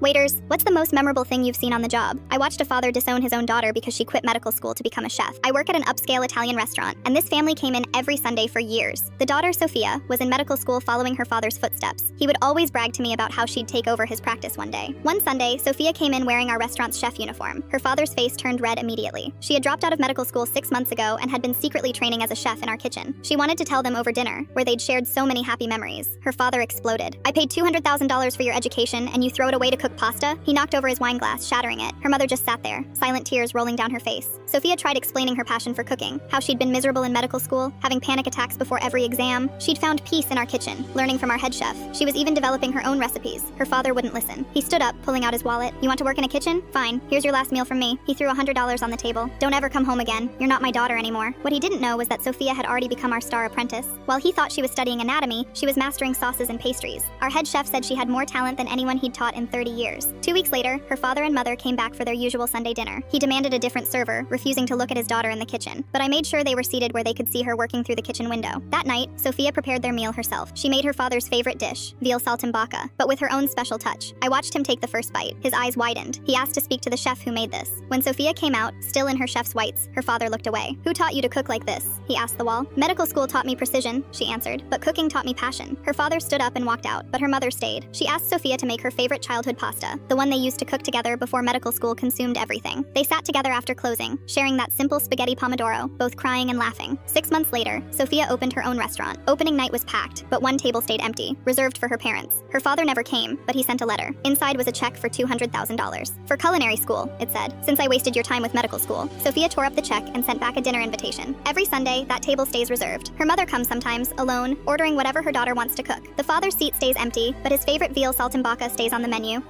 Waiters, what's the most memorable thing you've seen on the job? I watched a father disown his own daughter because she quit medical school to become a chef. I work at an upscale Italian restaurant, and this family came in every Sunday for years. The daughter, Sophia, was in medical school following her father's footsteps. He would always brag to me about how she'd take over his practice one day. One Sunday, Sophia came in wearing our restaurant's chef uniform. Her father's face turned red immediately. She had dropped out of medical school 6 months ago and had been secretly training as a chef in our kitchen. She wanted to tell them over dinner, where they'd shared so many happy memories. Her father exploded. I paid $200,000 for your education, and you throw it away to cook pasta? He knocked over his wine glass, shattering it. Her mother just sat there, silent tears rolling down her face. Sophia tried explaining her passion for cooking, how she'd been miserable in medical school, having panic attacks before every exam. She'd found peace in our kitchen, learning from our head chef. She was even developing her own recipes. Her father wouldn't listen. He stood up, pulling out his wallet. You want to work in a kitchen? Fine. Here's your last meal from me. He threw $100 on the table. Don't ever come home again. You're not my daughter anymore. What he didn't know was that Sophia had already become our star apprentice. While he thought she was studying anatomy, she was mastering sauces and pastries. Our head chef said she had more talent than anyone he'd taught in 30 years. 2 weeks later, her father and mother came back for their usual Sunday dinner. He demanded a different server, refusing to look at his daughter in the kitchen. But I made sure they were seated where they could see her working through the kitchen window. That night, Sophia prepared their meal herself. She made her father's favorite dish, veal saltimbocca, but with her own special touch. I watched him take the first bite. His eyes widened. He asked to speak to the chef who made this. When Sophia came out, still in her chef's whites, her father looked away. Who taught you to cook like this? He asked the wall. Medical school taught me precision, she answered, but cooking taught me passion. Her father stood up and walked out, but her mother stayed. She asked Sophia to make her favorite childhood pasta, the one they used to cook together before medical school consumed everything. They sat together after closing, sharing that simple spaghetti pomodoro, both crying and laughing. 6 months later, Sophia opened her own restaurant. Opening night was packed, but one table stayed empty, reserved for her parents. Her father never came, but he sent a letter. Inside was a check for $200,000. For culinary school, it said. Since I wasted your time with medical school. Sophia tore up the check and sent back a dinner invitation. Every Sunday, that table stays reserved. Her mother comes sometimes, alone, ordering whatever her daughter wants to cook. The father's seat stays empty, but his favorite veal saltimbocca stays on the menu,